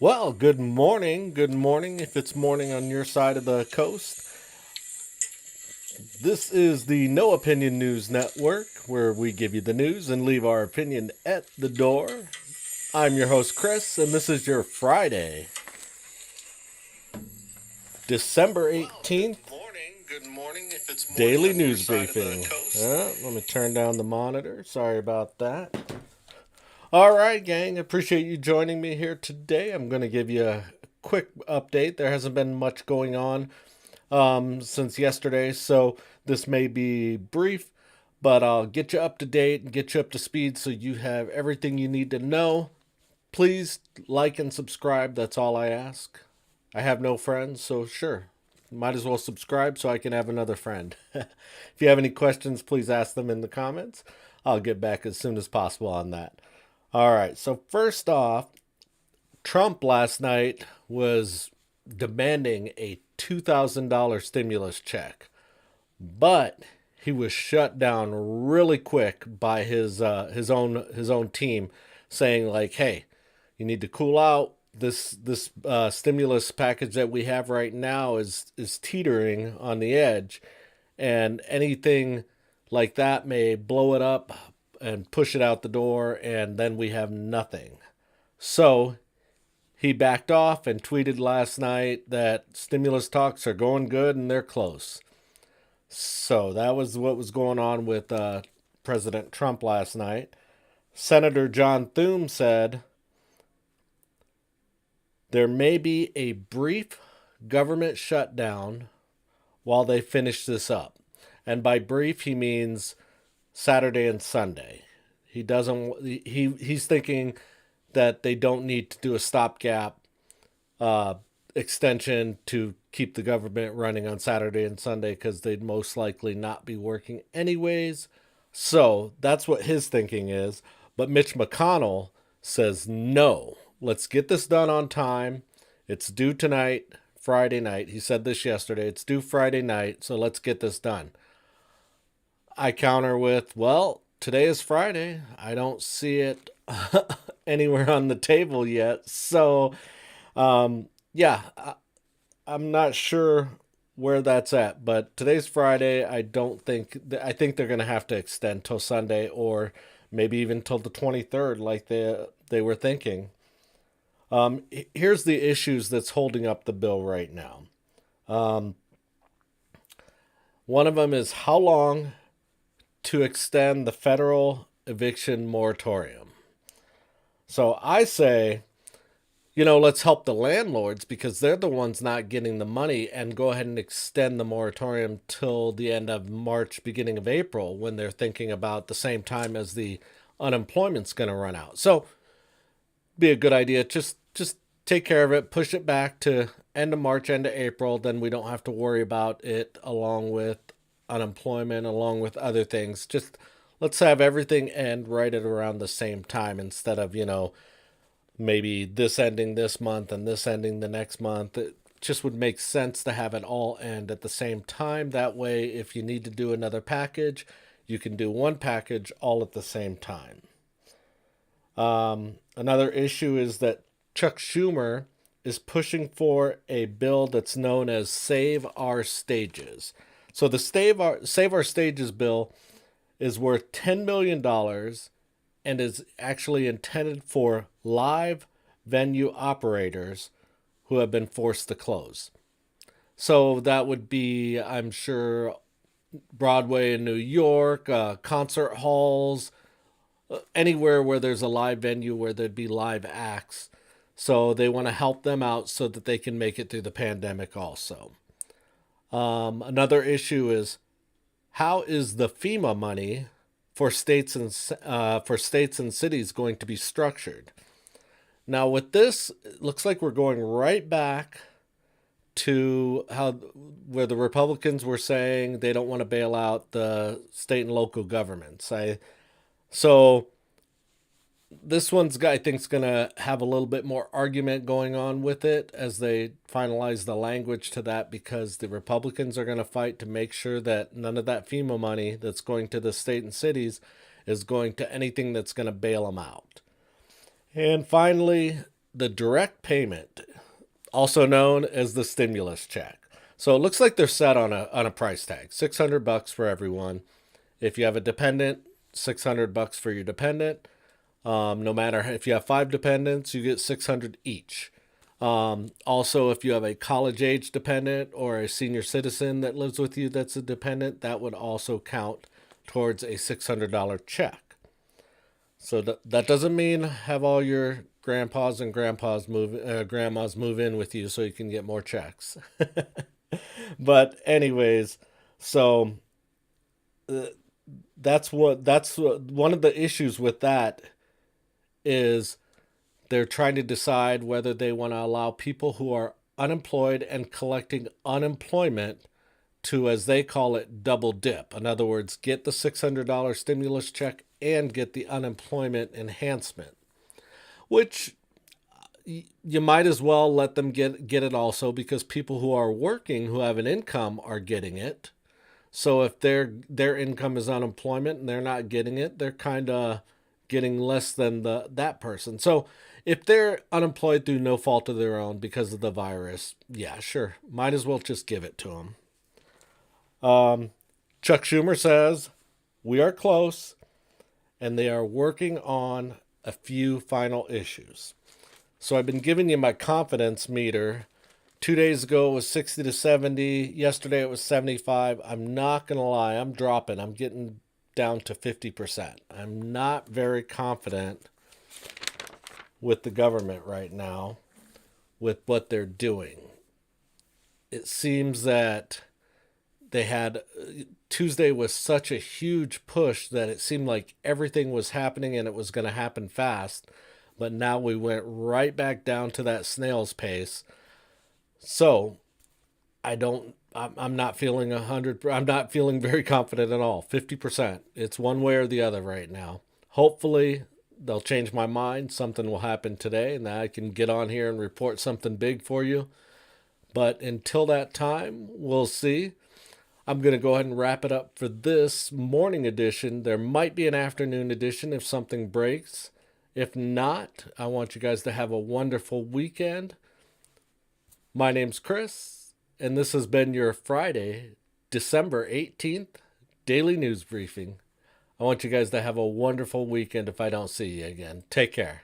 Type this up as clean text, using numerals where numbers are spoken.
Well, good morning. Good morning if it's morning on your side of the coast. This is the No Opinion News Network, where we give you the news and leave our opinion at the door. I'm your host, Chris, and this is your Friday, December 18th Good morning if it's morning daily on your news side of the briefing. coast. Let me turn down the monitor. Sorry about that. All right, gang. Appreciate you joining me here today. I'm going to give you a quick update. There hasn't been much going on since yesterday, so this may be brief, but I'll get you up to date and get you up to speed so you have everything you need to know. Please like and subscribe. That's all I ask. I have no friends, so sure. Might as well subscribe so I can have another friend. If you have any questions, please ask them in the comments. I'll get back as soon as possible on that. All right, so first off, Trump last night was demanding a $2,000 stimulus check, but he was shut down really quick by his own team, saying like, "Hey, you need to cool out. This stimulus package that we have right now is teetering on the edge, and anything like that may blow it up and push it out the door, and then we have nothing." So he backed off and tweeted last night that stimulus talks are going good and they're close. So that was what was going on with President Trump last night. Senator John Thune said there may be a brief government shutdown while they finish this up. And by brief, he means Saturday and Sunday. He's thinking that they don't need to do a stopgap uh, extension to keep the government running on Saturday and Sunday because they'd most likely not be working anyways. So that's what his thinking is. But Mitch McConnell says no. Let's get this done on time. It's due tonight, Friday night. He said this yesterday. It's due Friday night, so let's get this done. I counter with, well, today is Friday. I don't see it anywhere on the table yet. So, yeah, I'm not sure where that's at, but today's Friday. I think they're going to have to extend till Sunday or maybe even till the 23rd like they were thinking. Here's the issues that's holding up the bill right now. Um, One of them is how long to extend the federal eviction moratorium. So I say, let's help the landlords because they're the ones not getting the money and go ahead and extend the moratorium till the end of March, beginning of April, when they're thinking about the same time as the unemployment's going to run out. So be a good idea. Just take care of it, push it back to end of March, end of April, then we don't have to worry about it along with unemployment, along with other things. Just let's have everything end right at around the same time instead of, maybe this ending this month and this ending the next month. It just would make sense to have it all end at the same time. That way, if you need to do another package, you can do one package all at the same time. Another issue is that Chuck Schumer is pushing for a bill that's known as Save Our Stages. So the Save Our Stages bill is worth $10 million and is actually intended for live venue operators who have been forced to close. So that would be, I'm sure, Broadway in New York, concert halls, anywhere where there's a live venue where there'd be live acts. So they want to help them out so that they can make it through the pandemic also. Another issue is how is the FEMA money for states and cities going to be structured? Now with this, it looks like we're going right back to how where the Republicans were saying they don't want to bail out the state and local governments. I so this one's I think's gonna have a little bit more argument going on with it as they finalize the language to that because the Republicans are gonna fight to make sure that none of that FEMA money that's going to the state and cities is going to anything that's gonna bail them out. And finally, the direct payment, also known as the stimulus check. So it looks like they're set on a price tag, $600 for everyone. If you have a dependent, $600 for your dependent. No matter if you have 5 dependents, you get 600 each. Also, if you have a college age dependent or a senior citizen that lives with you that's a dependent, that would also count towards a $600 check. So that doesn't mean have all your grandpas and grandmas move in with you so you can get more checks. But anyways, so that's what one of the issues with that is they're trying to decide whether they want to allow people who are unemployed and collecting unemployment to, as they call it, double dip. In other words, get the $600 stimulus check and get the unemployment enhancement, which you might as well let them get it also, because people who are working who have an income are getting it. So if their income is unemployment and they're not getting it, they're kind of getting less than that person. So if they're unemployed through no fault of their own because of the virus, yeah, sure, might as well just give it to them. Chuck Schumer says we are close, and they are working on a few final issues. So I've been giving you my confidence meter. 2 days ago it was 60 to 70. Yesterday it was 75. I'm not going to lie, I'm dropping. I'm getting down to 50%. I'm not very confident with the government right now with what they're doing. It seems that they had Tuesday was such a huge push that it seemed like everything was happening and it was going to happen fast. But now we went right back down to that snail's pace. So I'm not feeling 100. I'm not feeling very confident at all. 50%. It's one way or the other right now. Hopefully they'll change my mind. Something will happen today and I can get on here and report something big for you. But until that time, we'll see. I'm going to go ahead and wrap it up for this morning edition. There might be an afternoon edition if something breaks. If not, I want you guys to have a wonderful weekend. My name's Chris, and this has been your Friday, December 18th, Daily News Briefing. I want you guys to have a wonderful weekend if I don't see you again. Take care.